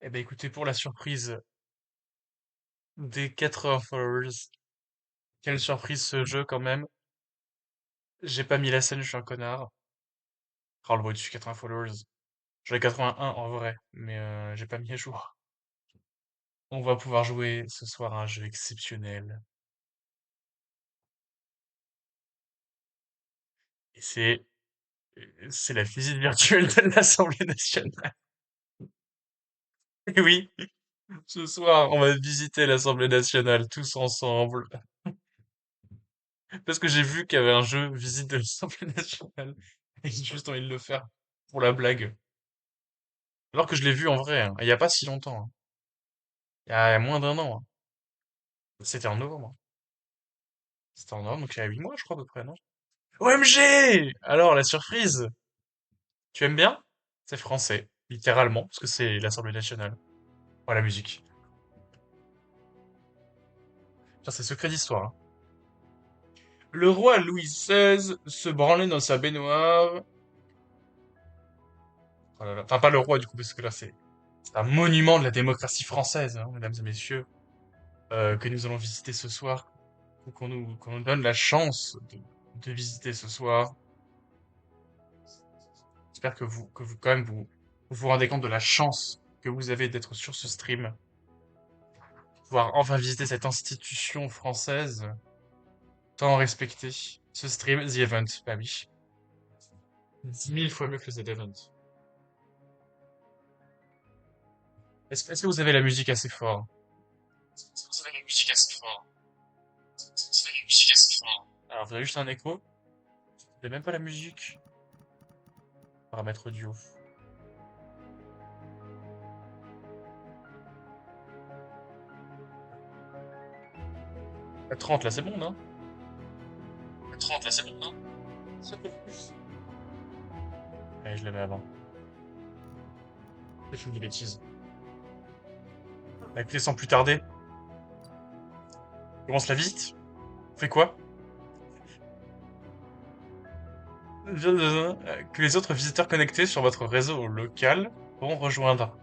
Eh ben écoutez, pour la surprise des 80 followers, quelle surprise ce jeu quand même. J'ai pas mis la scène, je suis un connard. Oh le bruit dessus, 80 followers. J'en ai 81 en vrai, mais j'ai pas mis à jour. On va pouvoir jouer ce soir à un jeu exceptionnel. Et c'est la visite virtuelle de l'Assemblée nationale. Et oui, ce soir, on va visiter l'Assemblée nationale tous ensemble. Parce que j'ai vu qu'il y avait un jeu visite de l'Assemblée nationale. Et j'ai juste envie de le faire pour la blague. Alors que je l'ai vu en vrai, hein, il y a pas si longtemps, hein. Il y a moins d'un an, hein. C'était en novembre, hein. C'était en novembre, donc il y a 8 mois, je crois, à peu près, non? OMG! Alors, la surprise! Tu aimes bien? C'est français, littéralement, parce que c'est l'Assemblée nationale. Oh, la musique. Putain, c'est secret d'histoire, hein. Le roi Louis XVI se branlait dans sa baignoire. Oh là là. Enfin, pas le roi, du coup, parce que là, c'est un monument de la démocratie française, hein, mesdames et messieurs, que nous allons visiter ce soir, ou qu'on nous donne la chance de visiter ce soir. J'espère que vous, quand même, vous rendez compte de la chance que vous avez d'être sur ce stream, pouvoir enfin visiter cette institution française tant respectée. Ce stream, The Event, bah oui. 10 000 fois mieux que le The Event. Est-ce que vous avez la musique assez fort? Est-ce que vous avez la musique assez fort? Est-ce que vous avez la musique assez fort? Alors, vous avez juste un écho. Vous avez même pas la musique. Paramètres audio. À 30, là, c'est bon, non? À 30, là, c'est bon, non? Ça peut plus. Allez, je l'avais avant. J'ai fait des bêtises. Bah, écoutez, sans plus tarder, on commence la visite. On fait quoi? Que les autres visiteurs connectés sur votre réseau local pourront rejoindre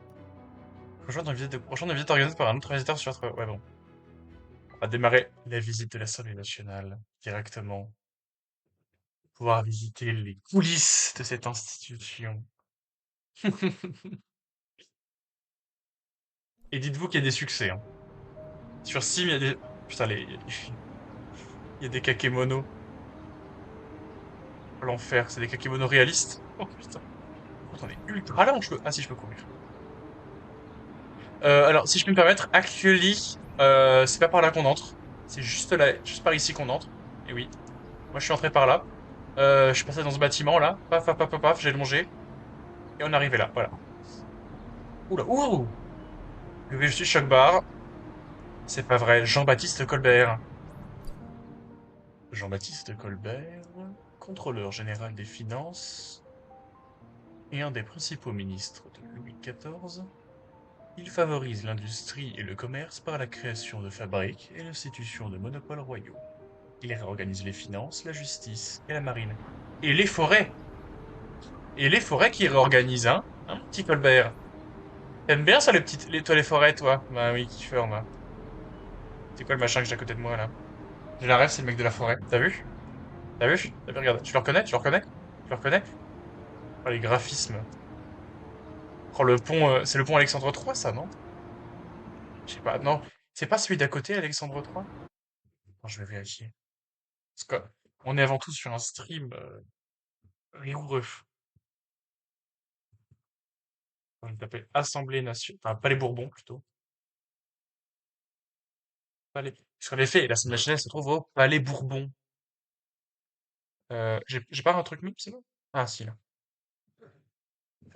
une visite organisée par un autre visiteur sur votre... Ouais, bon. On va démarrer la visite de l'Assemblée nationale directement. Pouvoir visiter les coulisses de cette institution. Et dites-vous qu'il y a des succès, hein. Sur Steam, il y a des... Putain, il y a des kakémonos. L'enfer, c'est des kakémonos réalistes. Oh putain. Attends, on est ultra lent, je peux... Ah si, je peux courir. Alors, si je peux me permettre, actually, c'est pas par là qu'on entre. C'est juste là, juste par ici qu'on entre. Et oui, moi je suis entré par là. Je suis passé dans ce bâtiment là. Paf, paf, paf, paf, paf, j'ai longé. Et on est arrivé là, voilà. Oula, ouh! Je suis choc bar. C'est pas vrai, Jean-Baptiste Colbert. Jean-Baptiste Colbert, contrôleur général des finances et un des principaux ministres de Louis XIV. Il favorise l'industrie et le commerce par la création de fabriques et l'institution de monopoles royaux. Il réorganise les finances, la justice et la marine. Et les forêts! Et les forêts qui réorganisent, hein? Hein, petit Colbert? T'aimes bien ça, toi, les forêts, toi? Bah oui, kiffeur, moi. C'est quoi le machin que j'ai à côté de moi, là? J'ai la rêve, c'est le mec de la forêt. T'as vu? T'as vu? T'as vu, regarde. Tu le reconnais? Tu le reconnais? Tu le reconnais? Oh, les graphismes. Oh, le pont, c'est le pont Alexandre III, ça, non? Je sais pas, non. C'est pas celui d'à côté, Alexandre III? Non, je vais vérifier. Parce que on est avant tout sur un stream rigoureux. On va taper Assemblée nationale, enfin Palais Bourbon plutôt. Parce qu'en effet, l'Assemblée nationale se trouve au Palais Bourbon. J'ai pas un truc mieux, c'est bon? Ah si là.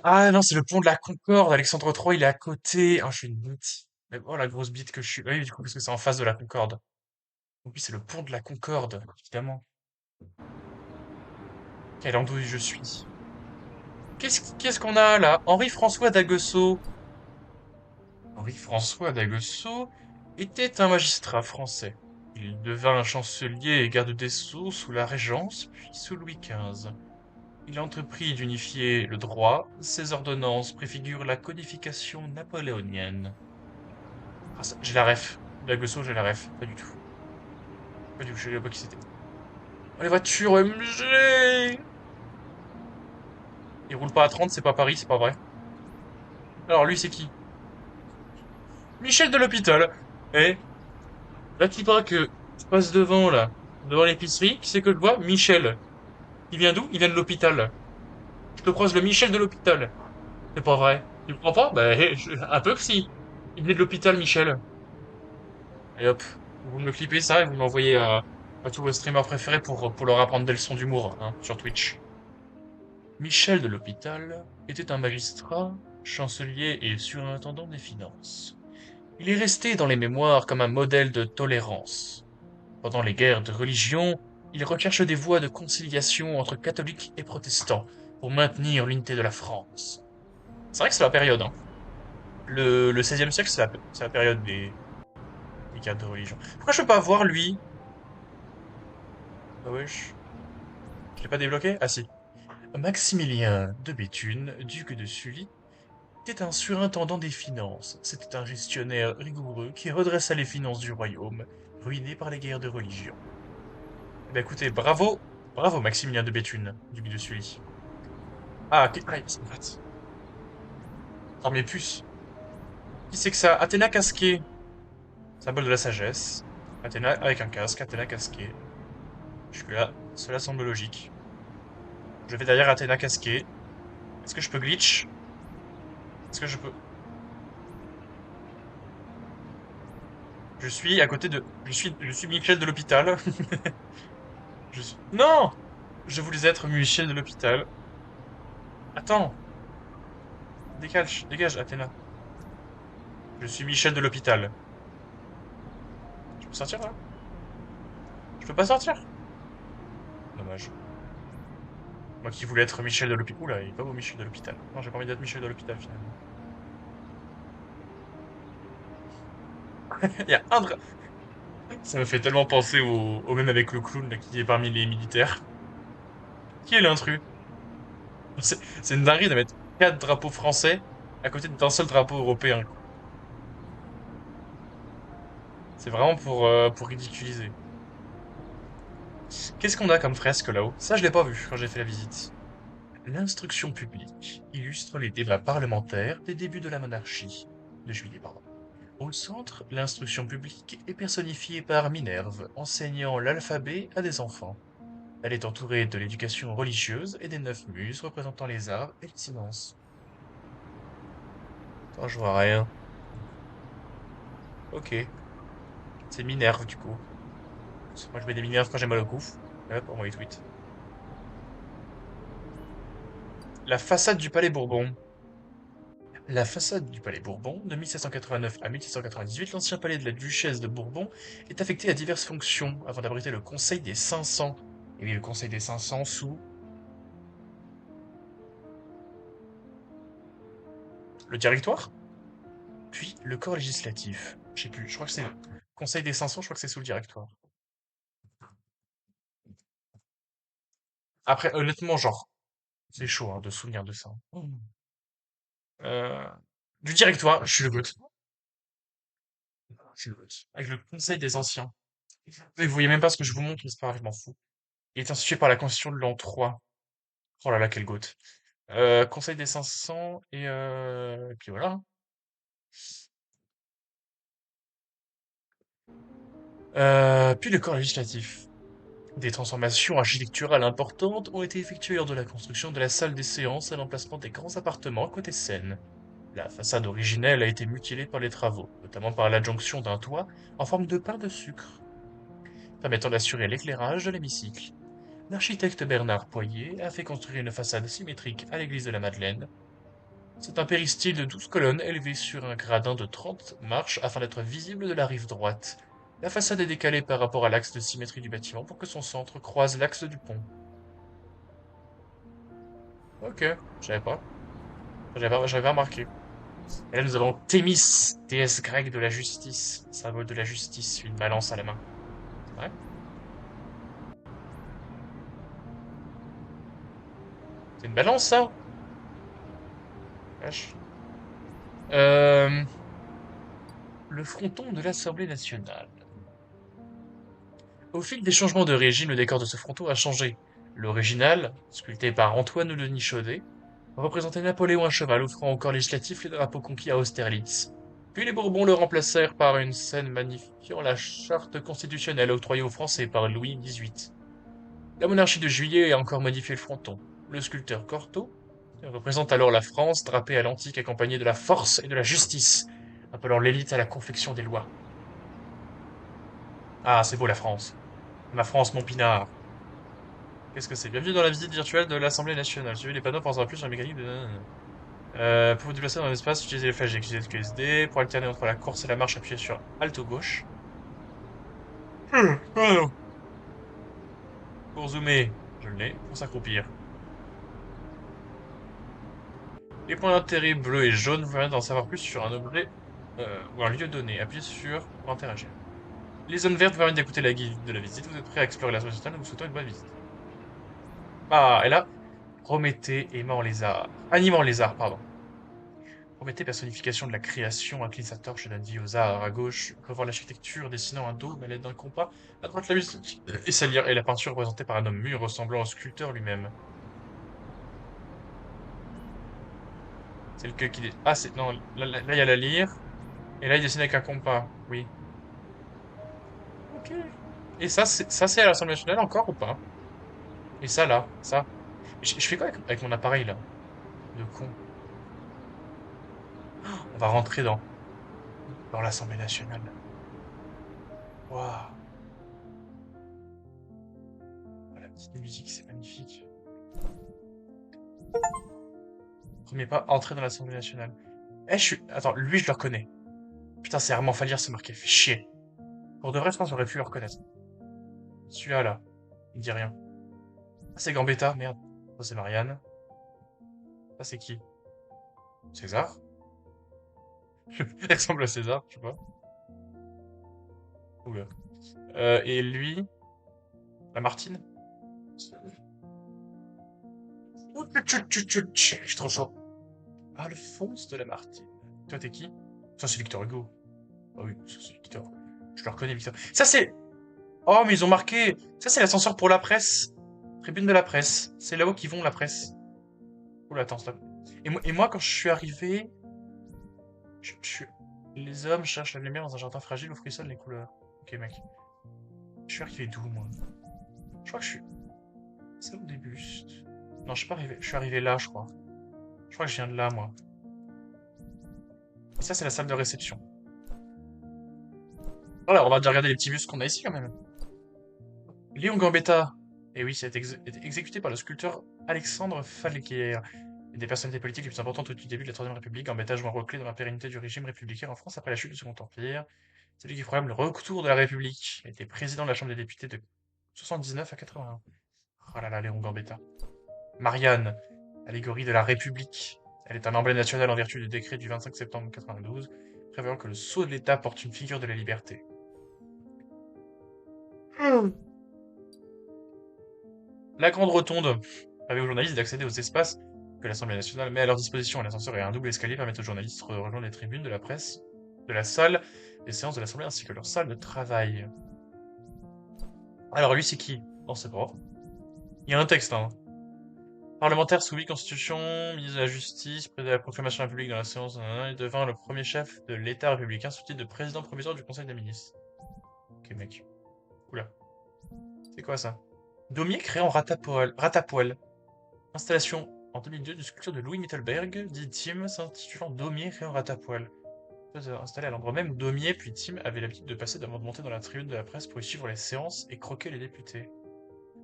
Ah non, c'est le pont de la Concorde. Alexandre III, il est à côté. Ah, je suis une bite. Mais oh la grosse bite que je suis. Oui, du coup, parce que c'est en face de la Concorde. Donc oui, c'est le pont de la Concorde, évidemment. Quelle andouille je suis. Qu'est-ce qu'on a là? Henri-François d'Aguesseau. Henri-François d'Aguesseau était un magistrat français. Il devint chancelier et garde des Sceaux sous la Régence, puis sous Louis XV. il entreprit d'unifier le droit. Ses ordonnances préfigurent la codification napoléonienne. Ah, j'ai la ref. D'Aguesso, j'ai la ref. Pas du tout. Pas du tout, je savais pas qui c'était. Oh, les voitures MG! Il roule pas à 30, c'est pas Paris, c'est pas vrai. Alors, lui, c'est qui? Michel de l'Hôpital. Eh, là, tu pas que je passe devant, là, devant l'épicerie, qui c'est que je vois? Michel. Il vient d'où? Il vient de l'hôpital. Je te croise le Michel de l'hôpital. C'est pas vrai. Tu me crois pas? Bah, un peu que si. Il venait de l'hôpital, Michel. Et hop, vous me clippez ça et vous m'envoyez à tous vos streamers préférés pour leur apprendre des leçons d'humour, hein, sur Twitch. Michel de l'Hôpital était un magistrat, chancelier et surintendant des finances. Il est resté dans les mémoires comme un modèle de tolérance. Pendant les guerres de religion, il recherche des voies de conciliation entre catholiques et protestants pour maintenir l'unité de la France. C'est vrai que c'est la période, hein. Le 16e siècle, c'est la période des guerres de religion. Pourquoi je peux pas voir lui? Ah wesh. Je l'ai pas débloqué? Ah si. Maximilien de Béthune, duc de Sully, était un surintendant des finances. C'était un gestionnaire rigoureux qui redressa les finances du royaume, ruiné par les guerres de religion. Eh ben écoutez, bravo, bravo Maximilien de Béthune, duc de Sully. Ah, ça me rate. Oh mes puces. Qui c'est que ça? Athéna casquée. Symbole de la sagesse. Athéna avec un casque, Athéna casquée. Jusque-là, cela semble logique. Je vais derrière Athéna casquée. Est-ce que je peux glitch? Est-ce que je peux... Je suis à côté de... Je suis Michel de l'hôpital. Non! Je voulais être Michel de l'hôpital. Attends! Dégage, dégage, Athéna. Je suis Michel de l'hôpital. Je peux sortir là? Je peux pas sortir? Dommage. Moi qui voulais être Michel de l'hôpital. Oula, il est pas beau Michel de l'hôpital. Non, j'ai pas envie d'être Michel de l'hôpital finalement. Il y a un Ça me fait tellement penser au même avec le clown là, qui est parmi les militaires. Qui est l'intrus? C'est une dinguerie de mettre 4 drapeaux français à côté d'un seul drapeau européen, quoi. C'est vraiment pour ridiculiser. Qu'est-ce qu'on a comme fresque là-haut? Ça, je l'ai pas vu quand j'ai fait la visite. L'instruction publique illustre les débats parlementaires des débuts de la monarchie. De juillet, pardon. Au centre, l'instruction publique est personnifiée par Minerve, enseignant l'alphabet à des enfants. Elle est entourée de l'éducation religieuse et des 9 muses représentant les arts et le silence. Attends, je vois rien. Ok, c'est Minerve du coup. Moi je mets des Minerves quand j'ai mal au cou. Hop, on va les tweet. La façade du Palais Bourbon. La façade du Palais Bourbon, de 1789 à 1798, l'ancien palais de la duchesse de Bourbon, est affecté à diverses fonctions avant d'abriter le Conseil des 500. Et oui, le Conseil des 500 sous le Directoire, puis le corps législatif. Je sais plus, je crois que c'est le Conseil des 500, je crois que c'est sous le Directoire. Après, honnêtement, genre, c'est chaud hein, de se souvenir de ça. Euh, du Directoire, je suis le GOAT. Je suis le GOAT. Avec le Conseil des Anciens. Vous voyez même pas ce que je vous montre, mais c'est pas grave, je m'en fous. Il est institué par la Constitution de l'an 3. Oh là là, quel GOAT. Conseil des 500 et puis voilà. Puis le corps législatif. Des transformations architecturales importantes ont été effectuées lors de la construction de la salle des séances et l'emplacement des grands appartements côté Seine. La façade originelle a été mutilée par les travaux, notamment par l'adjonction d'un toit en forme de pain de sucre, permettant d'assurer l'éclairage de l'hémicycle. L'architecte Bernard Poyer a fait construire une façade symétrique à l'église de la Madeleine. C'est un péristyle de 12 colonnes élevé sur un gradin de 30 marches afin d'être visible de la rive droite. La façade est décalée par rapport à l'axe de symétrie du bâtiment pour que son centre croise l'axe du pont. Ok, je savais pas. J'avais pas remarqué. Et là, nous avons Thémis, déesse grecque de la justice, symbole de la justice, une balance à la main. C'est vrai? C'est une balance, ça? Vache. Euh, Le fronton de l'Assemblée nationale. Au fil des changements de régime, le décor de ce fronton a changé. L'original, sculpté par Antoine Denis Chaudet, représentait Napoléon à cheval offrant au corps législatif les drapeaux conquis à Austerlitz. Puis les Bourbons le remplacèrent par une scène magnifiant la charte constitutionnelle octroyée aux Français par Louis XVIII. La monarchie de Juillet a encore modifié le fronton. Le sculpteur Cortot représente alors la France drapée à l'antique accompagnée de la force et de la justice, appelant l'élite à la confection des lois. Ah, c'est beau la France. Ma France, mon pinard. Qu'est-ce que c'est? Bienvenue dans la visite virtuelle de l'Assemblée nationale. Suivez les panneaux pour en savoir plus sur la mécanique de... pour vous déplacer dans l'espace, utilisez les flèches, utilisez le QSD. Pour alterner entre la course et la marche, appuyez sur Alt ou gauche. Pardon. Pour zoomer, je l'ai. Pour s'accroupir. Les points d'intérêt bleus et jaunes vous permettent d'en savoir plus sur un objet ou un lieu donné. Appuyez sur pour interagir. Les zones vertes vous permettent d'écouter la guide de la visite. Vous êtes prêt à explorer la zone nationale ou vous souhaitez une bonne visite. Ah, et là, Prométhée aimant lézard. Animant lézard, pardon. Prométhée, personnification de la création, incline sa torche et donne vie aux arts. À gauche, on peut voir l'architecture dessinant un dôme à l'aide d'un compas. À droite, la musique et sa lyre et la peinture représentée par un homme mûr ressemblant au sculpteur lui-même. C'est le que qui... Ah, c'est... Non, là, il y a la lyre. Et là, il dessine avec un compas. Oui. Ok. Et ça, c'est à l'Assemblée nationale encore ou pas? Et ça, là, ça. Je fais quoi avec mon appareil, là? De con. On va rentrer dans l'Assemblée nationale. Waouh. Oh, la petite musique, c'est magnifique. Premier pas, entrer dans l'Assemblée nationale. Eh, je suis... Attends, lui, je le reconnais. Putain, c'est Armand Fallière, c'est marqué. Fait chier. Pour de vrai, je pense que j'aurais pu le reconnaître. Celui-là, là. Il dit rien. Ah, c'est Gambetta, merde. Ça, c'est Marianne. Ça, c'est qui? César? Il ressemble à César, je sais pas. Oula. Et lui, Lamartine? Je suis trop chaud. Alphonse de Lamartine. Toi, t'es qui? Ça, c'est Victor Hugo. Ah oui, ça, c'est Victor. Je le reconnais, Victor. Ça, c'est... Oh, mais ils ont marqué... Ça, c'est l'ascenseur pour la presse. Tribune de la presse. C'est là-haut qu'ils vont, la presse. Oula, attends, stop. Et moi, quand je suis arrivé... Les hommes cherchent la lumière dans un jardin fragile où frissonnent les couleurs. Ok, mec. Je suis arrivé d'où, moi? Je crois que je suis... C'est où des bustes? Non, je suis pas arrivé... Je suis arrivé là, je crois. Je crois que je viens de là, moi. Et ça, c'est la salle de réception. Voilà, on va déjà regarder les petits bustes qu'on a ici, quand même. Léon Gambetta. Et oui, ça a été exécuté par le sculpteur Alexandre Falguière. Une des personnalités politiques les plus importantes au tout début de la Troisième République, Gambetta joue un rôle clé dans la pérennité du régime républicain en France après la chute du Second Empire. C'est lui qui proclame le retour de la République. Il a été président de la Chambre des députés de 79 à 81. Oh là là, Léon Gambetta. Marianne, allégorie de la République. Elle est un emblème national en vertu du décret du 25 septembre 92, prévoyant que le sceau de l'État porte une figure de la liberté. La grande rotonde permet aux journalistes d'accéder aux espaces que l'Assemblée nationale met à leur disposition. L'ascenseur et un double escalier permettent aux journalistes de rejoindre les tribunes de la presse, de la salle des séances de l'Assemblée ainsi que leur salle de travail. Alors lui, c'est qui? On sait pas. Il y a un texte, hein. Parlementaire soumis Constitution, ministre de la Justice, président de la proclamation de la République dans la séance, il devint le premier chef de l'État républicain sous titre de président provisoire du Conseil des ministres. Ok, mec. Oula. C'est quoi ça? Daumier créé en Ratapoil. Installation en 2002 d'une sculpture de Louis Mittelberg, dit Tim, s'intitulant Daumier créé en Ratapoil. Installé à l'endroit même où Daumier puis Tim avaient l'habitude de passer avant de monter dans la tribune de la presse pour y suivre les séances et croquer les députés.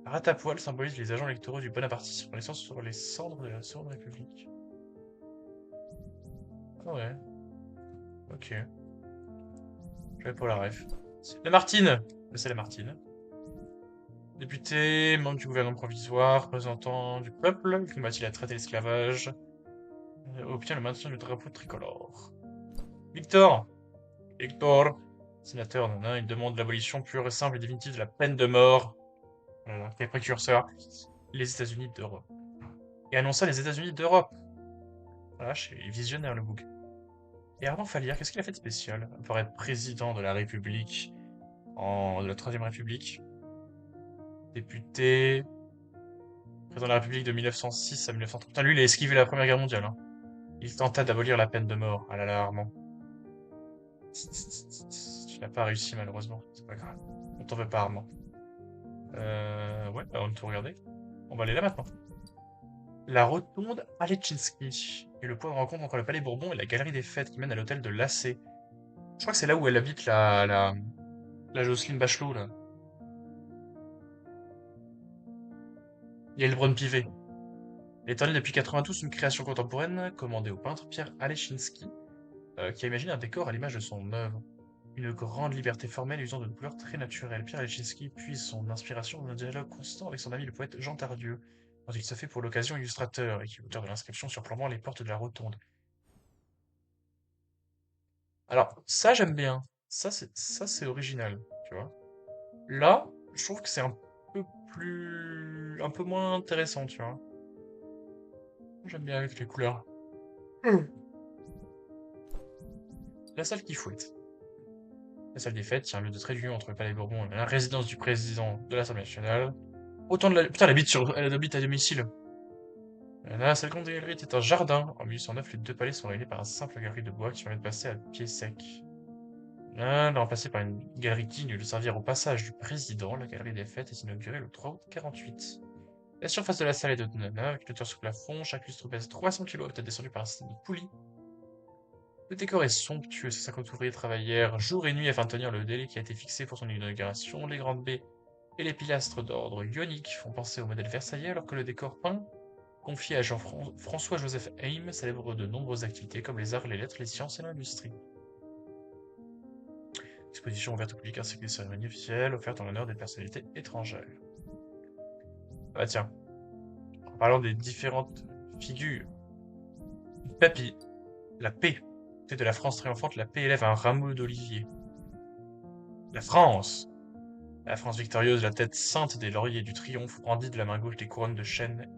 Ratapoil symbolise les agents électoraux du bonapartisme naissant sur les cendres de la Seconde République. Ah ouais. Ok. J'avais pas la ref. Lamartine! C'est Lamartine. Député, membre du gouvernement provisoire, représentant du peuple, il combattit la traite et l'esclavage, obtient le maintien du drapeau tricolore. Victor! Victor! Sénateur, nana, il demande l'abolition pure et simple et définitive de la peine de mort. Voilà, quel précurseur. Les États-Unis d'Europe. et annonça les États-Unis d'Europe. Voilà, c'est visionnaire le bouc. Et Armand Fallière, qu'est-ce qu'il a fait de spécial? Pour être président de la République, de la Troisième République, député, président de la République de 1906 à 1930. Putain, lui, il a esquivé la Première Guerre mondiale, hein. Il tenta d'abolir la peine de mort. Ah là là, Armand. Tu n'as pas réussi, malheureusement. C'est pas grave. On t'en veut pas, Armand. Ouais, bah, on peut regarder. On va aller là maintenant. La rotonde Alechinski est le point de rencontre entre le Palais Bourbon et la Galerie des Fêtes qui mène à l'hôtel de Lassé. Je crois que c'est là où elle habite la Jocelyne Bachelot, là. Yelbronn-Pivet. Elle est ornée depuis 92 une création contemporaine commandée au peintre Pierre Alechinski, qui a imaginé un décor à l'image de son œuvre. Une grande liberté formelle usant de couleurs très naturelles. Pierre Alechinski puise son inspiration dans un dialogue constant avec son ami le poète Jean Tardieu, dont il se fait pour l'occasion illustrateur et qui est auteur de l'inscription surplombant les portes de la rotonde. Alors, ça j'aime bien. Ça c'est original, tu vois. Là, je trouve que c'est un peu moins intéressant, tu vois. J'aime bien avec les couleurs. La salle qui fouette. La salle des fêtes, qui est un lieu de trait d'union entre le Palais Bourbon et la résidence du président de l'Assemblée nationale. Autant de la... Putain, elle habite à domicile. La salle grande galerie était un jardin. En 1809, les deux palais sont réunis par un simple galerie de bois qui permet de passer à pied sec. Là, remplacée par une galerie digne de servir au passage du président, la galerie des fêtes est inaugurée le 3 août 48. La surface de la salle est de 9 avec le toit sous plafond, chaque lustre pèse 300 kg et peut être descendu par un système de poulie. Le décor est somptueux, ces 50 ouvriers travaillèrent jour et nuit afin de tenir le délai qui a été fixé pour son inauguration. Les grandes baies et les pilastres d'ordre ionique font penser au modèle versaillais alors que le décor peint, confié à Jean-François-Joseph Heym, célèbre de nombreuses activités comme les arts, les lettres, les sciences et l'industrie. Exposition ouverte au public ainsi que des cérémonies officielles offertes en l'honneur des personnalités étrangères. Ah bah tiens, en parlant des différentes figures, papy, la paix, tête de la France triomphante, la paix élève un rameau d'olivier. La France! La France victorieuse, la tête sainte des lauriers du triomphe, brandit de la main gauche des couronnes de chêne.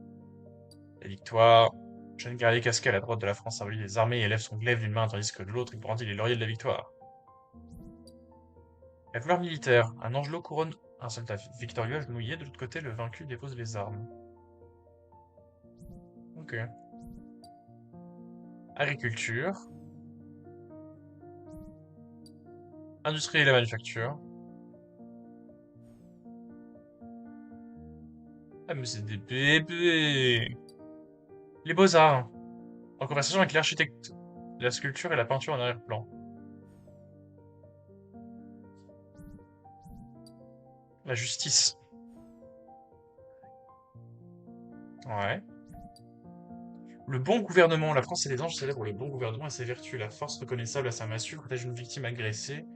La victoire. Chêne guerrier casqué à la droite de la France symbolise les armées et élève son glaive d'une main tandis que de l'autre il brandit les lauriers de la victoire. La couleur militaire. Un angelot couronne un soldat victorieux agenouillé, de l'autre côté le vaincu dépose les armes. Ok. Agriculture. Industrie et la manufacture. Ah mais c'est des bébés! Les beaux-arts. En conversation avec l'architecte, la sculpture et la peinture en arrière-plan. La justice. Ouais. Le bon gouvernement. La France et les anges célèbrent le bon gouvernement et ses vertus. La force reconnaissable à sa massue protège une victime agressée.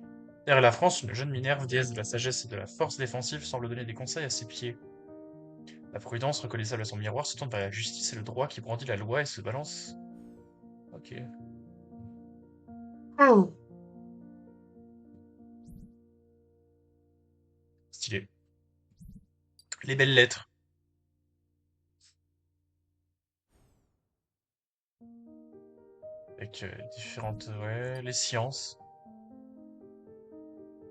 Derrière la France, une jeune Minerve, déesse de la sagesse et de la force défensive, semble donner des conseils à ses pieds. La prudence, reconnaissable à son miroir, se tourne vers la justice et le droit qui brandit la loi et se balance. Ok. Oh. Stylé. Les belles lettres. Avec différentes... Ouais, les sciences.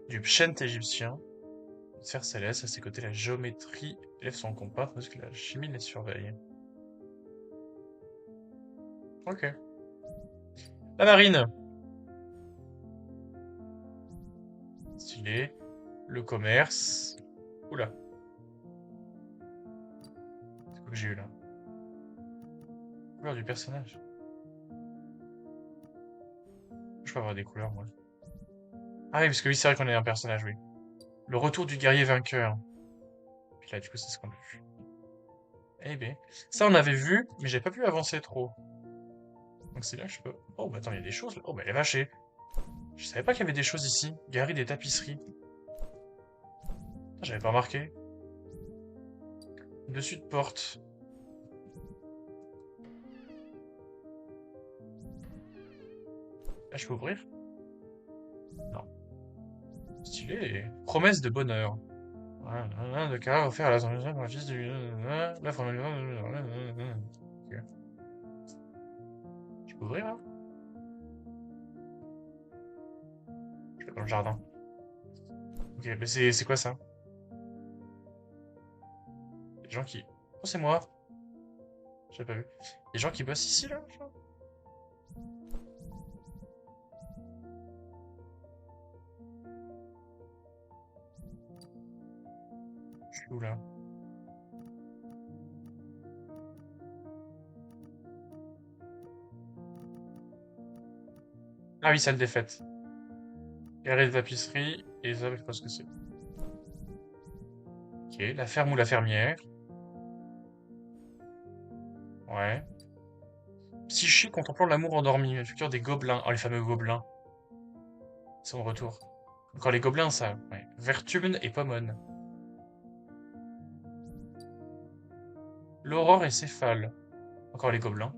Du pschent égyptien. Le cerf céleste, à ses côtés, la géométrie élève son compas, parce que la chimie les surveille. Ok. La marine. Stylé. Le commerce. Oula. C'est quoi que j'ai eu là? Couleur du personnage. Je peux avoir des couleurs, moi. Ah oui, parce que oui, c'est vrai qu'on est un personnage, oui. Le retour du guerrier vainqueur. Puis là, du coup, c'est ce qu'on a vu. Eh bien. Ça, on avait vu, mais j'ai pas pu avancer trop. Donc c'est là que je peux... Oh, bah attends, il y a des choses là. Oh, bah elle est vachée. Je savais pas qu'il y avait des choses ici. Galerie des tapisseries. J'avais pas remarqué. Dessus de porte. Là, je peux ouvrir? Non. Stylé. Promesse de bonheur. Voilà, de carrière offert à l'Assemblée nationale pour la fils du... La formule... peux ouvrir, là? Je vais dans le jardin. Ok, mais c'est quoi ça? Des gens qui... Oh, c'est moi! J'avais pas vu. Des gens qui bossent ici, là? Genre. Je suis où, là? Ah oui, salle des fêtes. Carré de tapisserie, et ça, je sais pas ce que c'est. Ok, la ferme ou la fermière. Ouais. Psyché contemplant l'amour endormi, le futur des gobelins. Oh, les fameux gobelins. Ils sont de retour. Encore les gobelins, ça. Ouais. Vertumne et Pomone. L'aurore et Céphale. Encore les gobelins.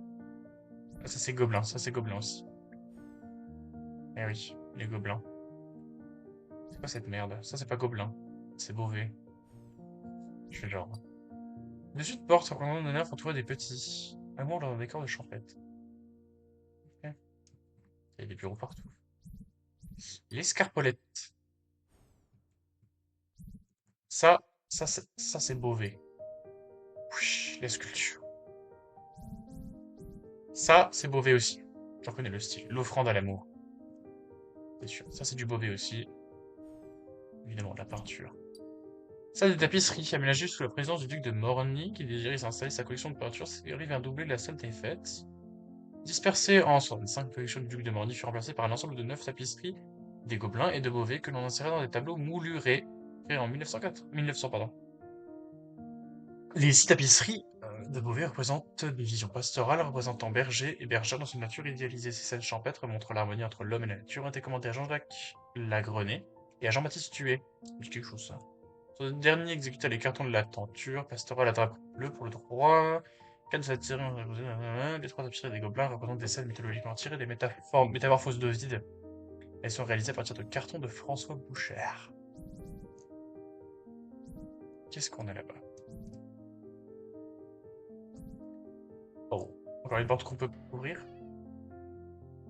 Ah, ça c'est gobelin, ça c'est gobelin aussi. Eh oui, les gobelins. C'est quoi cette merde? Ça c'est pas gobelin. C'est Beauvais. Je fais genre. Dessus de porte, représentant d'honneur pour trouver des petits. Amour dans un décor de champêtre. Ok. Il y a des bureaux partout. L'escarpolette. Ça c'est Beauvais. Oui, les sculptures. Ça, c'est Beauvais aussi. J'en connais le style. L'offrande à l'amour. C'est sûr. Ça, c'est du Beauvais aussi. Évidemment, de la peinture. Salle de tapisserie, aménagée sous la présidence du duc de Morny, qui désirait s'installer sa collection de peintures, vient doubler la salle des fêtes. Dispersée en 65, la collection du duc de Morny fut remplacée par un ensemble de 9 tapisseries des Gobelins et de Beauvais que l'on insérait dans des tableaux moulurés, créés en 1900, pardon. Les 6 tapisseries de Beauvais représentent des visions pastorales représentant berger et bergère dans une nature idéalisée. Ces scènes champêtres montrent l'harmonie entre l'homme et la nature, ont été commandées à Jean-Jacques Lagrenet et à Jean-Baptiste Huet. C'est quelque chose, ça. Ce dernier exécuta les cartons de la tenture pastorale à drap bleu pour le droit. Quatre de cette série, les 3 tapisseries des Gobelins représentent des scènes mythologiquement tirées des métamorphoses de vide. Elles sont réalisées à partir de cartons de François Boucher. Qu'est-ce qu'on a là-bas? Oh, encore une porte qu'on peut ouvrir?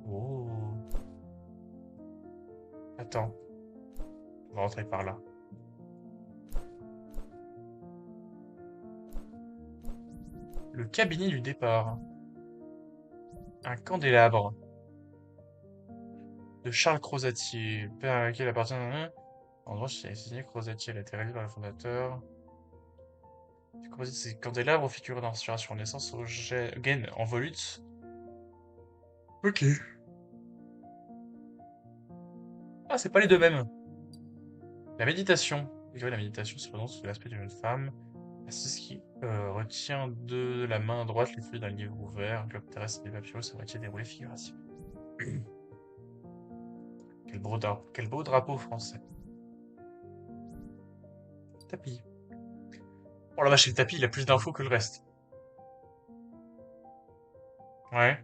Oh, attends, on va rentrer par là. Le cabinet du départ. Un candélabre de Charles Crozatier, père à laquelle appartient un endroit chez signé Crozatier, elle a été réalisé par le fondateur. C'est composé de ces candélabres figurant d'inspiration naissance au gain en volute. Ok. Ah, c'est pas les deux mêmes. La méditation. La méditation se présente sous l'aspect d'une jeune femme. C'est ce qui retient de la main droite les feuilles d'un livre ouvert, un globe terrestre et des papyrus à moitié déroulés figurativement. Quel beau drapeau français. Tapis. Oh la vache, le tapis, il a plus d'infos que le reste. Ouais.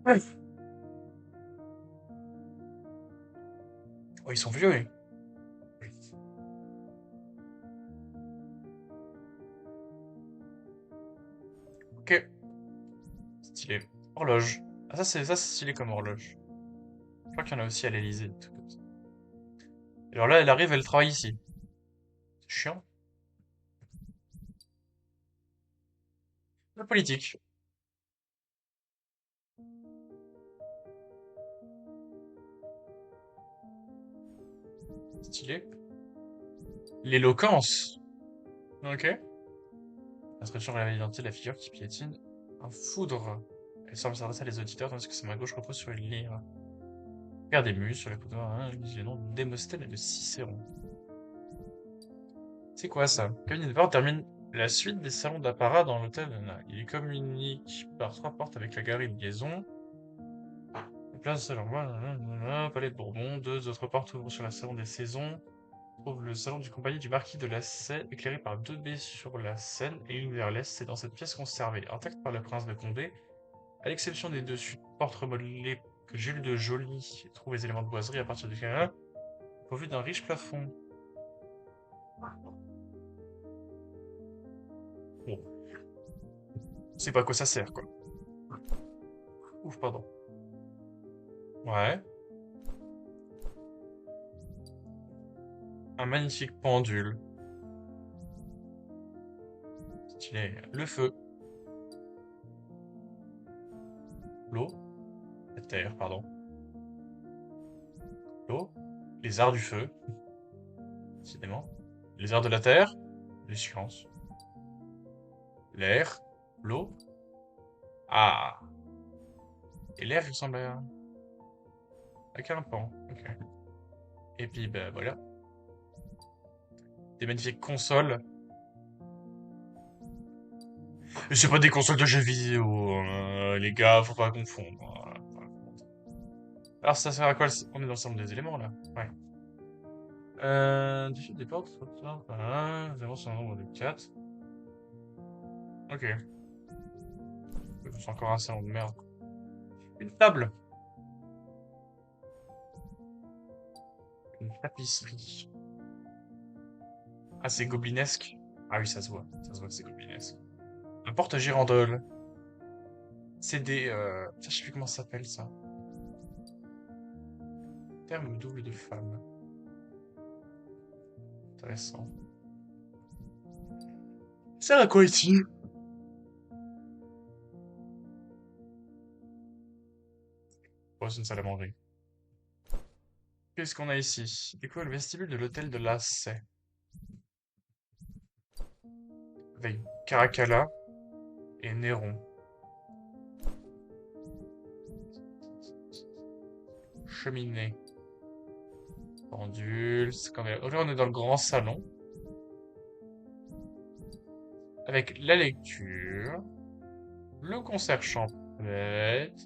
Ouais. Oh, ils sont vieux, oui. Ok. Stylé. Horloge. Ah, ça c'est stylé comme horloge. Je crois qu'il y en a aussi à l'Élysée. Des trucs comme ça. Et alors là, elle arrive, elle travaille ici. C'est chiant. La politique. Stylé. L'éloquence. Ok. L'inscription révèle l'identité de la figure qui piétine. Un foudre. Elle semble s'adresser à les auditeurs tandis que sa main gauche repose sur une lyre. Père des muses sur les couteaux, hein, les noms de Démosthène et de Cicéron. C'est quoi ça? Cabinet de bord termine la suite des salons d'apparat dans l'hôtel. Il communique par 3 portes avec la galerie de liaison. La place salon, palais de Bourbon. 2 autres portes ouvrent sur la salon des saisons. On trouve le salon du compagnie du marquis de la Seine, éclairé par 2 baies sur la Seine et une vers l'est. C'est dans cette pièce conservée, intacte par le prince de Condé, à l'exception des 2 portes remodelées que Jules de Joly trouve les éléments de boiserie à partir du canal, pourvu d'un riche plafond. Bon. C'est pas à quoi ça sert, quoi. Ouf, pardon. Ouais. Un magnifique pendule. Stylé. Le feu. L'eau. La terre, pardon. L'eau. Les arts du feu. Décidément. Les arts de la terre. Les sciences. L'air. L'eau. Ah. Et l'air, il ressemble à quel pan. Ok. Et puis, ben voilà. Des magnifiques consoles. Et c'est pas des consoles de jeux vidéo, les gars, faut pas confondre. Alors, ça sert à quoi on est dans le salon des éléments, là. Ouais. Défi des portes. 0 c'est un nombre de 4. Ok. C'est encore un salon de merde. Une table. Une tapisserie. Ah, c'est goblinesque. Ah oui, ça se voit. Ça se voit que c'est goblinesque. Un porte-girandole. C'est des... Putain, je sais plus comment ça s'appelle, ça. Terme double de femme. Intéressant. Ça sert à quoi ici? Oh, c'est une salle à manger. Qu'est-ce qu'on a ici? Découvre le vestibule de l'hôtel de Lassay. Avec Caracalla et Néron. Cheminée. Pendule. Là, on est dans le grand salon. Avec la lecture. Le concert champêtre.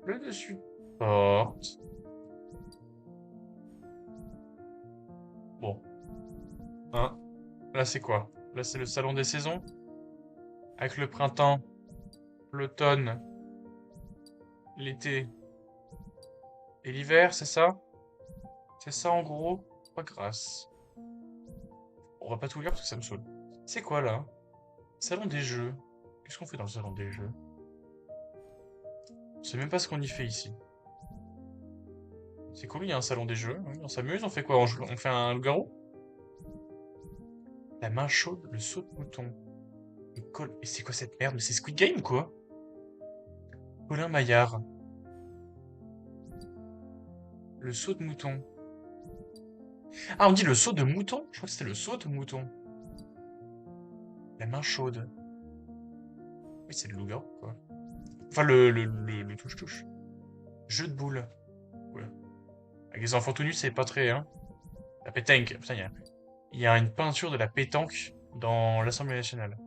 Le dessus de porte. Bon. Hein? Là, c'est quoi? Là, c'est le salon des saisons. Avec le printemps, l'automne, l'été et l'hiver, c'est ça? C'est ça en gros? Pas grâce. On va pas tout lire parce que ça me saoule. C'est quoi là? Salon des jeux. Qu'est-ce qu'on fait dans le salon des jeux? Je sais même pas ce qu'on y fait ici. C'est cool, il y a un salon des jeux. Oui, on s'amuse, on fait quoi? On fait un loup-garou? La main chaude, le saut de mouton. Et c'est quoi cette merde? Mais c'est Squid Game quoi? Colin Maillard. Le saut de mouton. Ah, on dit le saut de mouton? Je crois que c'était le saut de mouton. La main chaude. Oui, c'est le loup-garou quoi. Enfin, le touche-touche. Jeu de boules. Ouais. Avec les enfants tout nus, c'est pas très, hein. La pétanque. Putain, il y a une peinture de la pétanque dans l'Assemblée nationale.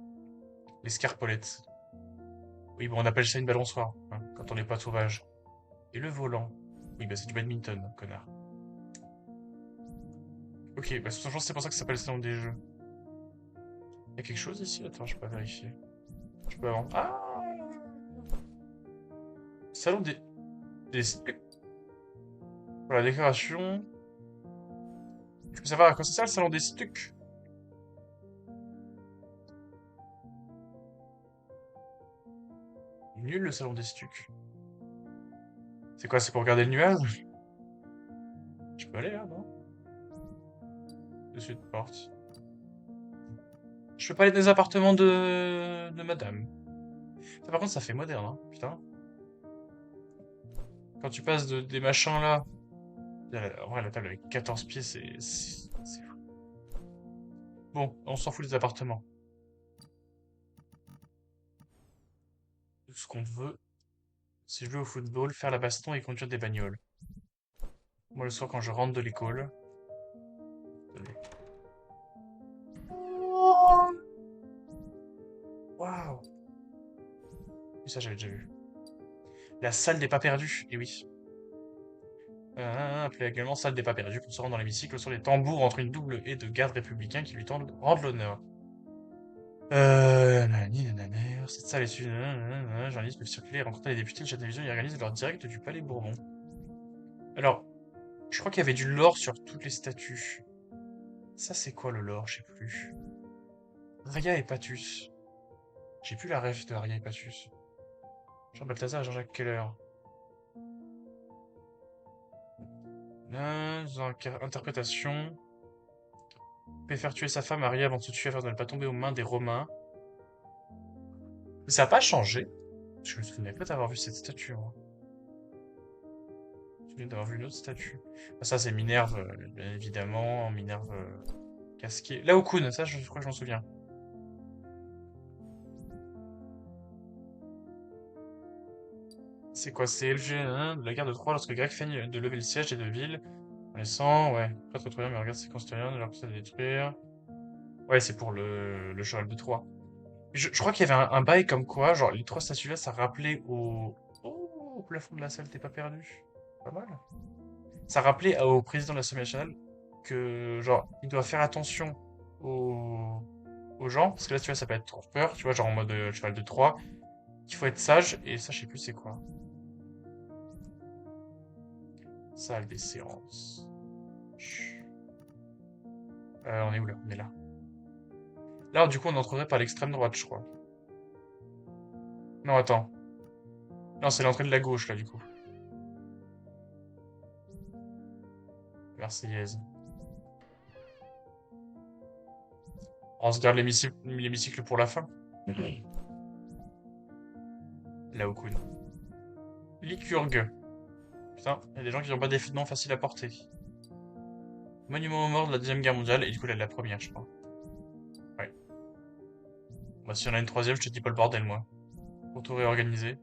Les scarpolettes. Oui, bon, on appelle ça une balançoire, hein, quand on n'est pas sauvage. Et le volant. Oui, bah c'est du badminton, connard. Ok, bah franchement, c'est pour ça que ça s'appelle le salon des jeux. Il y a quelque chose ici? Attends, je peux pas vérifier. Je peux avant. Ah! Salon des... Pour la décoration. Je peux savoir à quoi ça sert le salon des stucs? Nul le salon des stucs. C'est quoi, c'est pour regarder le nuage? Je peux aller là, non? Dessus de porte. Je peux pas aller dans les appartements de madame. Ça, par contre, ça fait moderne, hein. Putain. Quand tu passes des machins là. En vrai, la table avec 14 pieds, c'est fou. Bon, on s'en fout des appartements. Tout ce qu'on veut, c'est jouer au football, faire la baston et conduire des bagnoles. Moi, le soir, quand je rentre de l'école. Attendez. Waouh! Oui, ça, j'avais déjà vu. La salle des pas perdus, et oui. Appelée également salle des pas perdus pour se rendre dans l'hémicycle sur les tambours entre une double haie de gardes républicains qui lui rendent l'honneur. Nanani, nanana, cette salle est une... nanana, journalistes peuvent circuler et rencontrer les députés de chaque télévision et organiser leur direct du Palais Bourbon. Alors, je crois qu'il y avait du lore sur toutes les statues. Ça, c'est quoi le lore? Je sais plus. Raya et Patus. J'ai plus la ref de Aria Hypatius. Jean Balthazar et Jean-Jacques Keller. Interprétation. Peut faire tuer sa femme Aria avant de se tuer afin de ne pas tomber aux mains des Romains. Mais ça n'a pas changé. Je me souvenais pas d'avoir vu cette statue, moi. Je me souviens d'avoir vu une autre statue. Ah, ça, c'est Minerve, bien évidemment. Minerve casquée. Laocoon, ça, je crois que je m'en souviens. C'est quoi? C'est LG de la guerre de Troie lorsque Grec feigne de lever le siège des deux villes. En laissant, ouais, pas trop bien, mais regarde ses concitoyens, de leur pousser à détruire. Ouais, c'est pour le cheval de Troie. Je crois qu'il y avait un bail comme quoi, genre, les trois statues-là, ça rappelait au... Oh, au plafond de la salle, t'es pas perdu. Pas mal. Ça rappelait au président de l'Assemblée nationale que, genre, il doit faire attention aux, aux gens, parce que là, tu vois, ça peut être trop peur, tu vois, genre en mode cheval de Troie, qu'il faut être sage, et ça, je sais plus c'est quoi. Salle des séances. Chut. On est où là? On est là. Là, du coup, on entrerait par l'extrême droite, je crois. Non, attends. Non, c'est l'entrée de la gauche, là, du coup. Marseillaise. On se garde l'hémicycle pour la fin. Là, au coude. Lycurgue. Putain, il y a des gens qui n'ont pas des vêtements faciles à porter. Monument aux morts de la Deuxième Guerre mondiale, et du coup, là, de la première, je crois. Ouais. Bah, si on a une troisième, je te dis pas le bordel, moi. Pour tout réorganiser.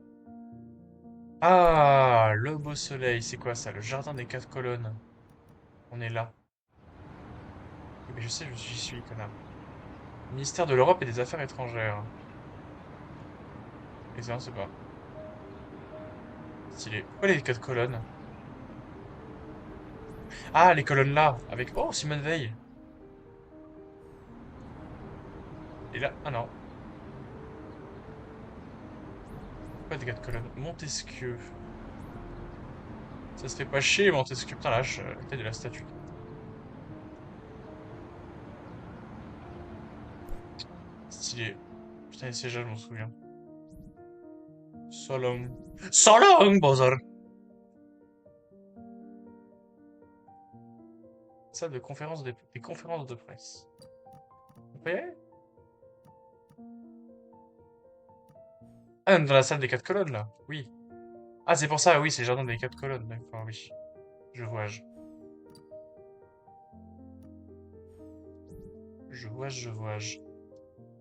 Ah, le beau soleil, c'est quoi ça? Le jardin des quatre colonnes. On est là. Oui, mais je sais, j'y suis, connard. Ministère de l'Europe et des Affaires étrangères. Et ça, c'est pas. Stylé. Pourquoi les quatre colonnes? Ah, les colonnes là, avec... Oh, Simone Veil. Et là... Ah non. Pourquoi des quatre colonnes? Montesquieu. Ça se fait pas chier, Montesquieu. Putain, lâche, la tête de la statue. Stylé. Putain, les sièges, je m'en souviens. So long. So long, Bowser. Salle de conférence des conférences de presse. On peut y aller? Ah, dans la salle des quatre colonnes, là. Oui. Ah, c'est pour ça, oui, c'est le jardin des quatre colonnes. D'accord, oui. Je vois, je vois.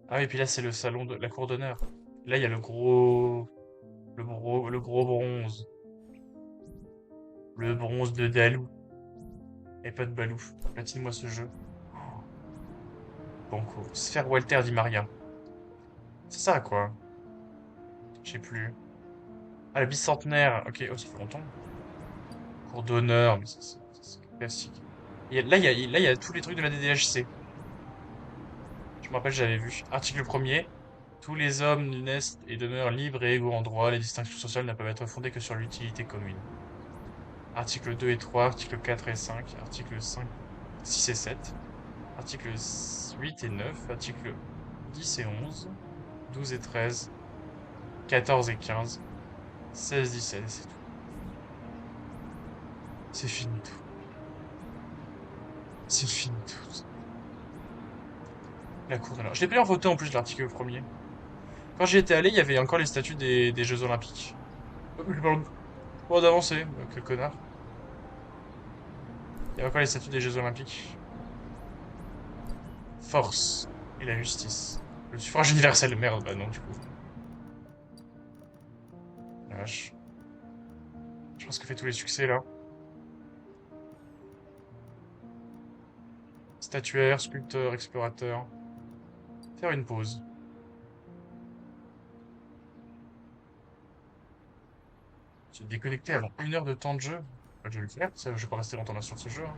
Ah oui, puis là, c'est le salon de la cour d'honneur. Là, il y a le gros bronze. Le bronze de Dalou. Et pas de Balou. Platine-moi ce jeu. Banco. Sphère Walter Di Maria. C'est ça, quoi? Je sais plus. Ah, le bicentenaire. Ok, oh, ça fait longtemps. Cour d'honneur, mais ça, c'est classique. Là, il y a tous les trucs de la DDHC. Je me rappelle, j'avais vu. Article 1er. Tous les hommes naissent et demeurent libres et égaux en droit. Les distinctions sociales ne peuvent être fondées que sur l'utilité commune. Article 2 et 3, article 4 et 5, article 5, 6 et 7, article 8 et 9, article 10 et 11, 12 et 13, 14 et 15, 16, 17, c'est tout. C'est fini tout. C'est fini tout. La cour d'honneur. Je l'ai pris en photo en plus de l'article 1er. Quand j'y étais allé, il y avait encore les statues des Jeux Olympiques. Je parle pas d'avancer, quel connard. Il y a encore les statues des Jeux Olympiques. Force et la justice. Le suffrage universel, merde, bah non, du coup. La vache. Je pense que fait tous les succès là. Statuaire, sculpteur, explorateur. Faire une pause. Se déconnecter avant 1 heure de temps de jeu. Bah, je vais le faire, ça, je vais pas rester longtemps là sur ce jeu, hein.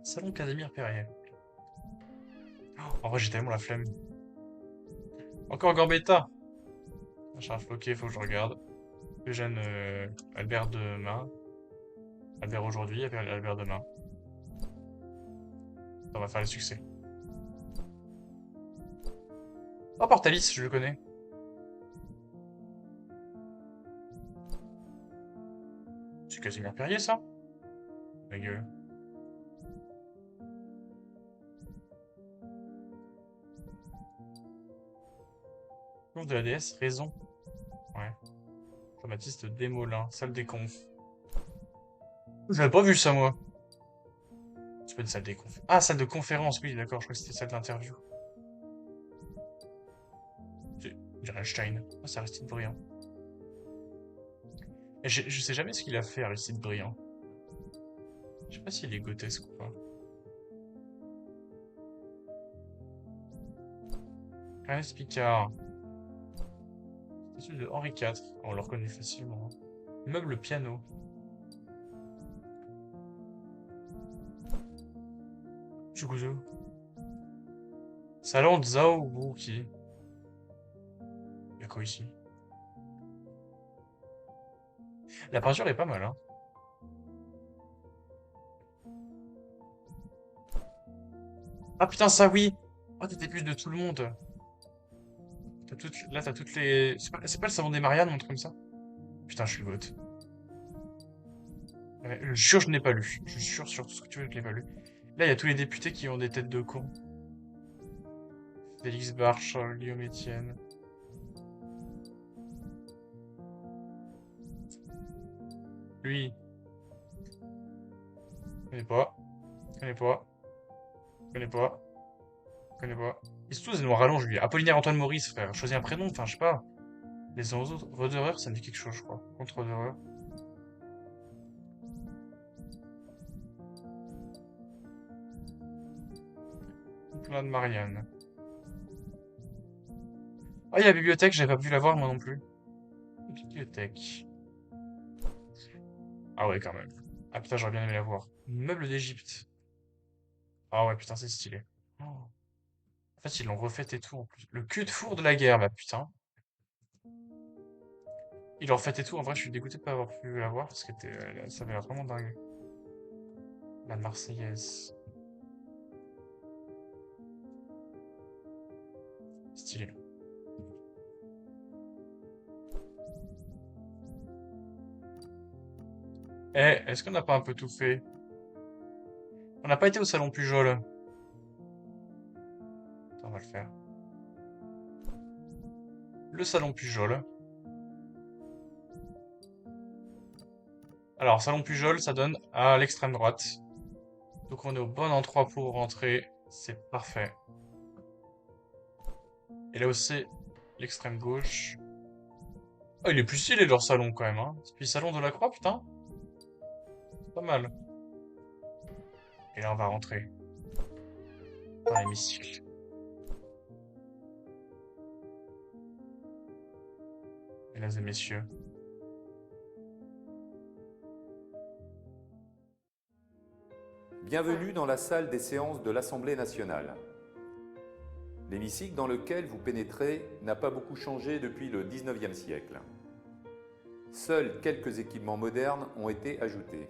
Salon Casimir Perrier. Oh, en vrai, j'ai tellement la flemme. Encore Gambetta. Machin, ok, faut que je regarde. Eugène Albert demain. Albert aujourd'hui, Albert demain. On va faire les succès. Oh, Portalis, je le connais. C'est Casimir Perrier, ça? Ma gueule. Conf de la déesse, raison. Ouais. Jean-Baptiste Desmoulins, salle des confs. J'avais pas vu ça, moi. C'est pas une salle des confs. Ah, salle de conférence, oui, d'accord, je crois que c'était salle d'interview. C'est Einstein. Ah, c'est Aristide Briand. Et je sais jamais ce qu'il a fait, Aristide Briand. Je sais pas s'il est grotesque ou pas. Ernest Picard. Statue de Henri IV. On le reconnaît facilement. Meuble piano. Chukuzo. Salon de Zhao Wuki. Y'a quoi ici? La peinture est pas mal, hein. Ah putain, ça oui! Oh, t'étais plus de tout le monde. Là, t'as toutes les... C'est pas le salon des Mariannes, un truc comme ça? Putain, je suis le vote. Ouais, je jure, je n'ai pas lu. Je jure sur tout ce que tu veux, je l'ai pas lu. Là, il y a tous les députés qui ont des têtes de cons. Félix Barche, Guillaume Etienne. Lui, je connais pas. Je connais pas. Je connais pas. Je connais pas. Ils sont tous des noirs rallonges, lui. Apollinaire Antoine Maurice, frère. Choisis un prénom, enfin, je sais pas. Les autres, Roderer, ça me dit quelque chose, je crois. Contre Roderer. Plein de Marianne. Ah, il y a la bibliothèque, j'avais pas pu la voir, moi non plus. Bibliothèque. Ah ouais, quand même. Ah putain, j'aurais bien aimé la voir. Meuble d'Égypte. Ah ouais, putain, c'est stylé. Oh. En fait, ils l'ont refait et tout, en plus. Le cul de four de la guerre, bah putain. Ils l'ont refait et tout. En vrai, je suis dégoûté de pas avoir pu la voir, parce que ça avait l'air vraiment dingue. La Marseillaise. Stylé. Eh, est-ce qu'on n'a pas un peu tout fait? On n'a pas été au salon Pujol. Attends, on va le faire. Le salon Pujol. Alors, salon Pujol, ça donne à l'extrême droite. Donc on est au bon endroit pour rentrer. C'est parfait. Et là aussi, l'extrême gauche. Oh, il est plus stylé leur salon quand même, hein. C'est puis salon de la Croix, putain. Pas mal. Et là, on va rentrer dans l'hémicycle. Mesdames et messieurs. Bienvenue dans la salle des séances de l'Assemblée nationale. L'hémicycle dans lequel vous pénétrez n'a pas beaucoup changé depuis le XIXe siècle. Seuls quelques équipements modernes ont été ajoutés.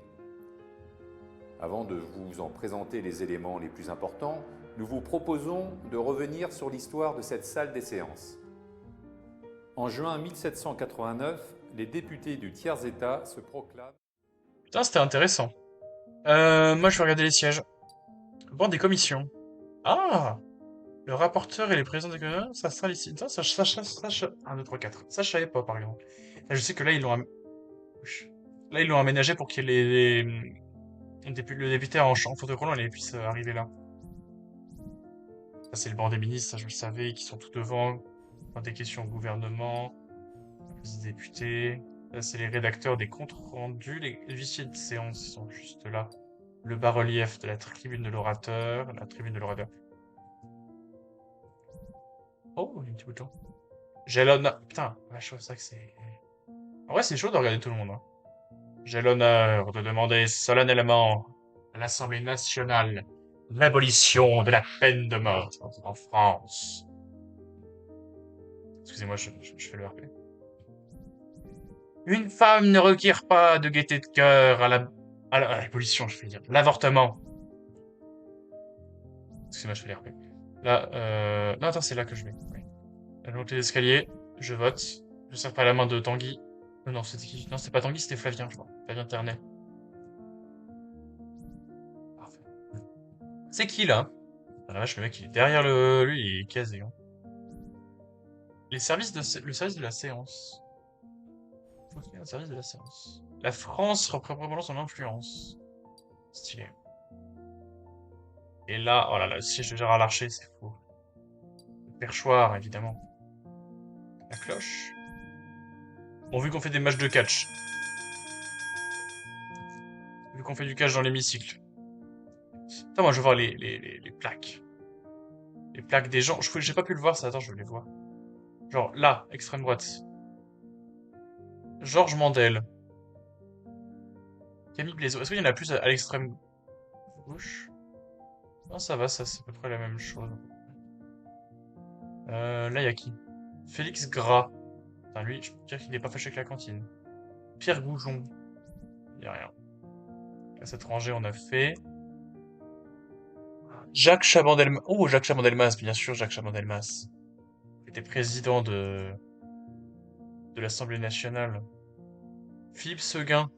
Avant de vous en présenter les éléments les plus importants, nous vous proposons de revenir sur l'histoire de cette salle des séances. En juin 1789, les députés du tiers-État se proclament... Putain, c'était intéressant. Moi, je vais regarder les sièges. Bon, des commissions. Ah! Le rapporteur et les présidents des commissions, ça sera ici. Ça, 1, 2, 3, 4. Ça, je savais pas, par exemple. Là, je sais que là, là, ils l'ont aménagé pour qu'il y ait le député en fauteuil roulant, il puisse arriver là. Ça, c'est le banc des ministres, ça, je le savais, qui sont tout devant. Dans des questions au gouvernement, les députés. Là, c'est les rédacteurs des comptes rendus, les huissiers de séance, ils sont juste là. Le bas-relief de la tribune de l'orateur, la tribune de l'orateur. Oh, il y a un petit bouton. J'ai l'honneur... Putain, la chose, c'est que c'est... En vrai, c'est chaud de regarder tout le monde, hein. J'ai l'honneur de demander solennellement à l'Assemblée nationale l'abolition de la peine de mort en France. Excusez-moi, je fais le RP. Une femme ne requiert pas de gaieté de cœur à l'abolition, je vais dire. L'avortement. Excusez-moi, je fais l'RP. Là, non, attends, c'est là que je vais. Oui. Je monte les escaliers, je vote. Je serre pas la main de Tanguy. Non, c'était qui? Non, c'était pas Tanguy, c'était Flavien, je crois. Flavien Ternet. Parfait. C'est qui, là? Ah la vache, le mec, il est derrière lui, il est casé, hein. Le service de la séance. Faut créer un service de la séance. La France reprend probablement son influence. Stylé. Et là, oh là là, le siège de Gérard Larcher, c'est fou. Le perchoir, évidemment. La cloche. Bon, vu qu'on fait des matchs de catch. Vu qu'on fait du catch dans l'hémicycle. Attends, moi, je veux voir les plaques. Les plaques des gens. J'ai pas pu le voir, ça. Attends, je les vois. Genre, là, extrême droite. Georges Mandel. Camille Blaiseau. Est-ce qu'il y en a plus à l'extrême gauche? Non, ça va, ça, c'est à peu près la même chose. Là, y a qui? Félix Gras. Putain, lui, je peux dire qu'il n'est pas fâché avec la cantine. Pierre Goujon. Y a rien. Classe étranger, on a fait. Jacques Chaban-Delmas. Oh, Jacques Chaban-Delmas, bien sûr, Jacques Chaban-Delmas. Il était président de l'Assemblée nationale. Philippe Seguin,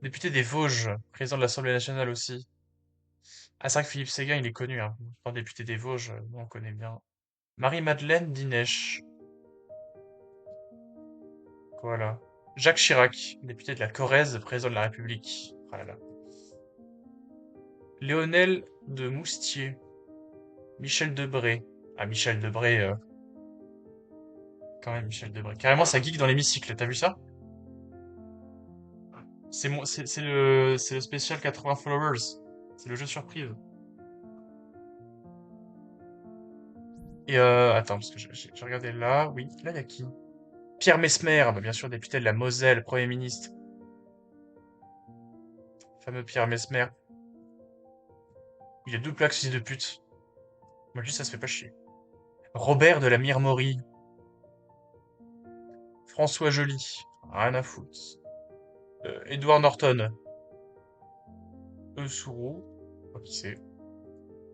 député des Vosges, président de l'Assemblée nationale aussi. Ah, c'est vrai que Philippe Séguin, il est connu, hein. Enfin, député des Vosges, nous, on connaît bien. Marie-Madeleine Dinèche. Voilà. Jacques Chirac, député de la Corrèze, président de la République. Ah là là. Léonel de Moustier. Michel Debré. Ah, Michel Debré, quand même, Michel Debré. Carrément, ça geek dans l'hémicycle, t'as vu ça? C'est le spécial 80 followers. C'est le jeu surprise. Et attends, parce que j'ai regardé là. Oui, là, il y a qui? Pierre Messmer, bah, bien sûr, député de la Moselle, Premier ministre. Fameux Pierre Messmer. Il a deux plaques, fils de pute. Moi, juste, ça se fait pas chier. Robert de la Mirmorie. François Joly. Rien à foutre. Edward Norton. Sourou. Je sais pas qui c'est.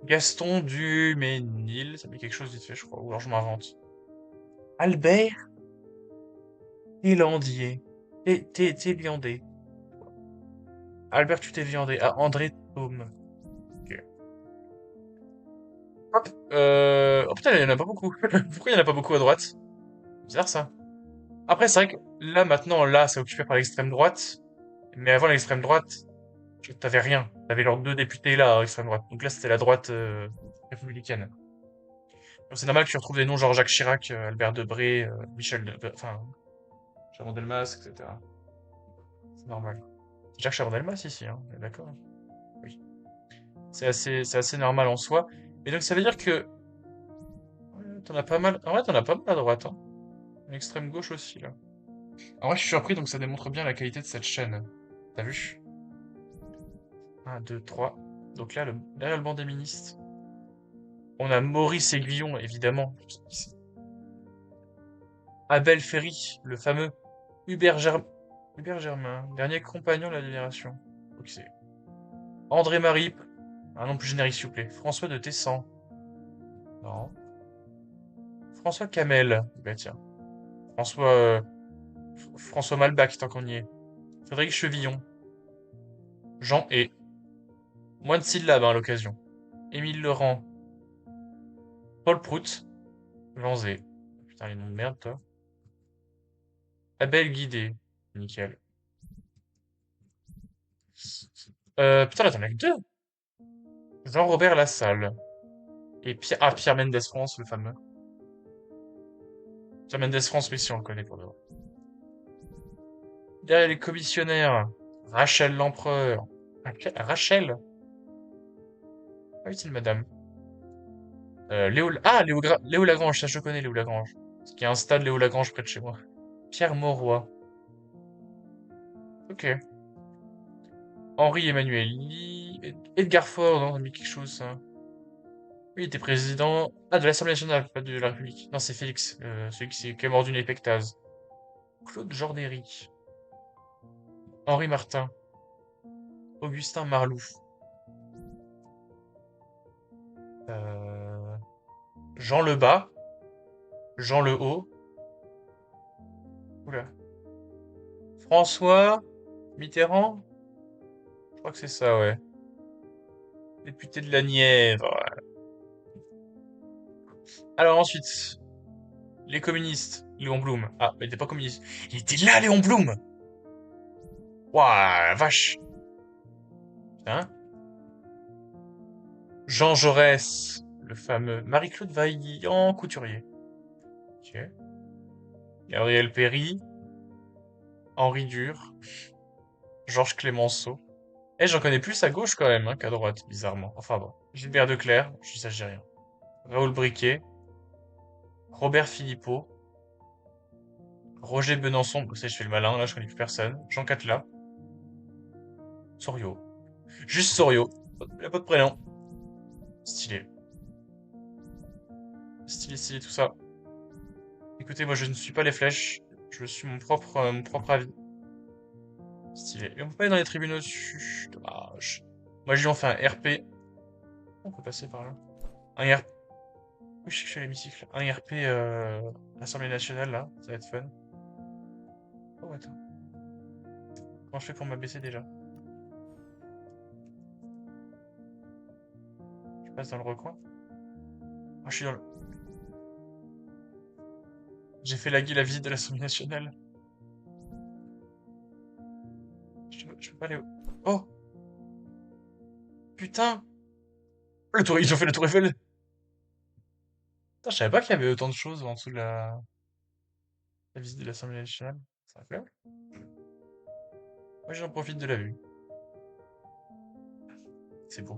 Gaston Duménil. Ça me dit quelque chose vite fait, je crois. Ou alors je m'invente. Albert Télandier. Téliandé. Albert, tu t'es viandé. Ah, André Thaume. Ok. Hop. Oh putain, il y en a pas beaucoup. Pourquoi il y en a pas beaucoup à droite? Bizarre ça. Après, c'est vrai que là, maintenant, là, c'est occupé par l'extrême droite. Mais avant l'extrême droite, t'avais rien. T'avais leurs deux députés là, à l'extrême droite. Donc là, c'était la droite républicaine. Donc c'est normal que tu retrouves des noms genre Jacques Chirac, Albert Debré, enfin, Chaban-Delmas, etc. C'est normal. C'est Jacques Chaban-Delmas ici, hein. On est d'accord. Oui. C'est assez normal en soi. Et donc ça veut dire que ouais, t'en as pas mal. En vrai, t'en as pas mal à droite, hein. L'extrême gauche aussi, là. En vrai, je suis surpris, donc ça démontre bien la qualité de cette chaîne. T'as vu? Un, 2, 3. Donc là, derrière le banc des ministres, on a Maurice Aiguillon, évidemment. Abel Ferry, le fameux Hubert, Hubert Germain, dernier compagnon de la Libération. Ok, c'est André Marie, un nom plus générique s'il vous plaît. François de Tessan. Non. François Camel. Bah tiens. François Malbac, tant qu'on y est. Frédéric Chevillon. Jean et moins de syllabes hein, à l'occasion. Émile Laurent. Paul Prout. Jean Zé. Putain, les noms de merde, toi. Abel Guidé. Nickel. Putain, là, t'en as que deux. Jean-Robert Lassalle. Et Pierre Mendès France, le fameux. Pierre Mendès France, oui, si on le connaît pour de vrai. Derrière les commissionnaires, Rachel Lempereur. Rachel? Ah oui, c'est une madame. Léo Lagrange, ça je connais, Léo Lagrange. Parce qu'il y a un stade Léo Lagrange près de chez moi. Pierre Mauroy. Ok. Henri-Emmanuel Lee. Edgar Faure, non, ça me dit quelque chose, ça. Oui, il était président. Ah, de l'Assemblée nationale, pas de la République. Non, c'est Félix, celui qui est mort d'une épectase. Claude Jordéry. Henri Martin. Augustin Marlouf. Euh, Jean Lebas. Jean Le Haut. Oula. François Mitterrand? Je crois que c'est ça, ouais. Député de la Nièvre. Alors ensuite, les communistes. Léon Blum. Ah, il était pas communiste. Il était là, Léon Blum! Ouah, vache! Putain. Jean Jaurès. Le fameux Marie-Claude Vaillant Couturier. Ok. Gabriel Péry. Henri Dur. Georges Clémenceau. Eh, j'en connais plus à gauche quand même hein, qu'à droite, bizarrement. Enfin bon. Gilbert Declercq, je dis ça, je dis rien. Raoul Briquet. Robert Philippot. Roger Benençon. Bon, ça, je fais le malin, là, je connais plus personne. Jean Catela. Sorio. Juste Sorio. Il a pas de prénom. Stylé. Stylé, stylé, tout ça. Écoutez, moi, je ne suis pas les flèches. Je suis mon propre avis. Stylé. Et on peut pas aller dans les tribunaux dessus. Dommage. Moi, je dis on fait un RP. On peut passer par là. Un RP. Oui, je sais que je suis à l'hémicycle. Un RP Assemblée nationale, là. Ça va être fun. Oh, attends. Comment je fais pour m'abaisser déjà? Je passe dans le recoin. Ah, je suis dans le... J'ai fait la visite de l'Assemblée nationale. Je peux pas aller... Oh! Putain! Ils ont fait la tour Eiffel! Putain, je savais pas qu'il y avait autant de choses en dessous de la visite de l'Assemblée nationale. C'est incroyable. Moi, j'en profite de la vue. C'est beau.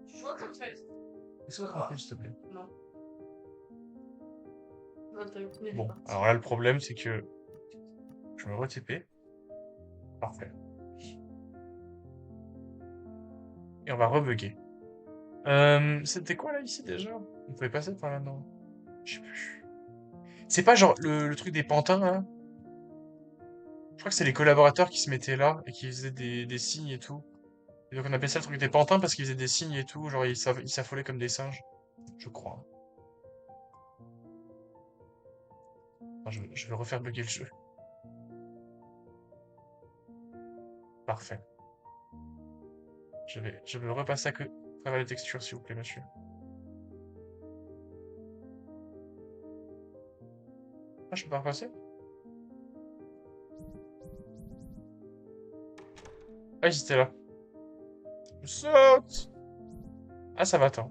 Tu vois comme ça. Est-ce qu'on s'il te plaît? Non. Non, t'as eu Bon, alors là, le problème, c'est que je me re-TP. Parfait. Et on va rebugger. C'était quoi là ici déjà? On pouvait passer par là, non? Je sais plus. C'est pas genre le truc des pantins là? Je crois que c'est les collaborateurs qui se mettaient là et qui faisaient des signes et tout. Et donc on appelait ça le truc des pantins parce qu'ils faisaient des signes et tout, genre ils s'affolaient comme des singes. Je crois. Enfin, je vais refaire bugger le jeu. Parfait. Je vais repasser à travers les textures s'il vous plaît, monsieur. Ah, je peux pas repasser? Ah, ils étaient là. Je saute! Ah, ça va, attends.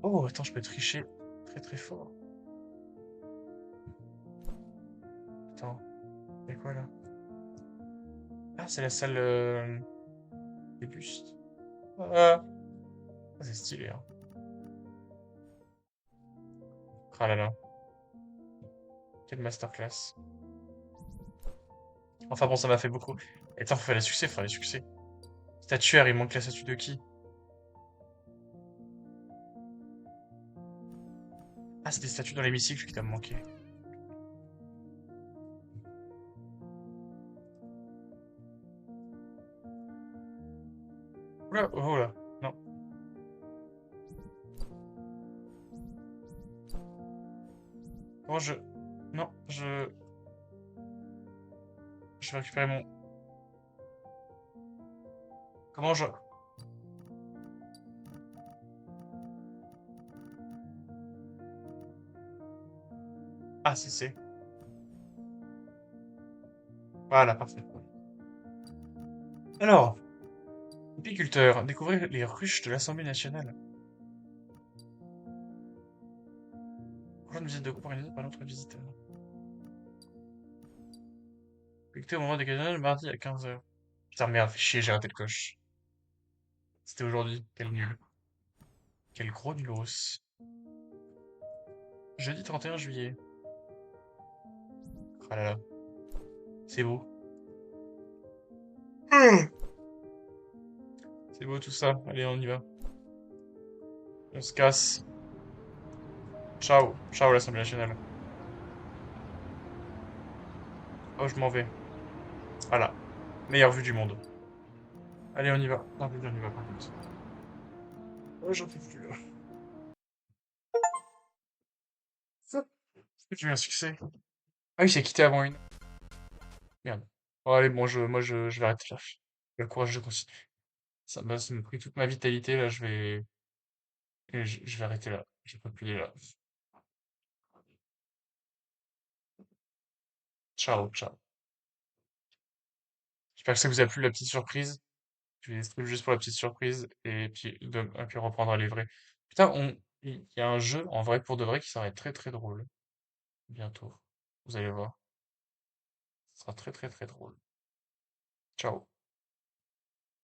Oh, attends, je peux tricher très très fort. Attends, c'est quoi là? Ah, c'est la salle des bustes. Ah, c'est stylé, hein. Ah là là, quelle masterclass. Enfin bon, ça m'a fait beaucoup. Et attends, faut faire les succès. Statuaire, il manque la statue de qui? Ah, c'est des statues dans l'hémicycle qui t'a manqué. Oula, oh là, non. Comment je... Non, je vais récupérer mon... Comment je... Ah, c'est... Voilà, parfait. Alors, apiculteur, découvrir les ruches de l'Assemblée nationale. Prochaine visite de groupe organisée par notre visiteur. Connecté au moment des le mardi à 15h. Putain, merde, fais chier, j'ai raté le coche. C'était aujourd'hui. Quel nul. Quel gros nulos. Jeudi 31 juillet. Ah là là. C'est beau. C'est beau tout ça. Allez, on y va. On se casse. Ciao. Ciao l'Assemblée nationale. Oh, je m'en vais. Voilà. Meilleure vue du monde. Allez, on y va. Non, plus, on y va par contre. Oh, j'en peux plus là. J'ai eu un succès. Ah oui, j'ai quitté avant une. Merde. Bon, allez, bon, je vais arrêter là. J'ai le courage de continuer. Ça me pris toute ma vitalité, là, je vais arrêter là. Je peux plus là. Ciao, ciao. J'espère que ça vous a plu la petite surprise. Je vais stream juste pour la petite surprise et puis on reprendra les vrais. Putain, il y a un jeu en vrai pour de vrai qui sera très très drôle bientôt. Vous allez voir. Ce sera très très très drôle. Ciao.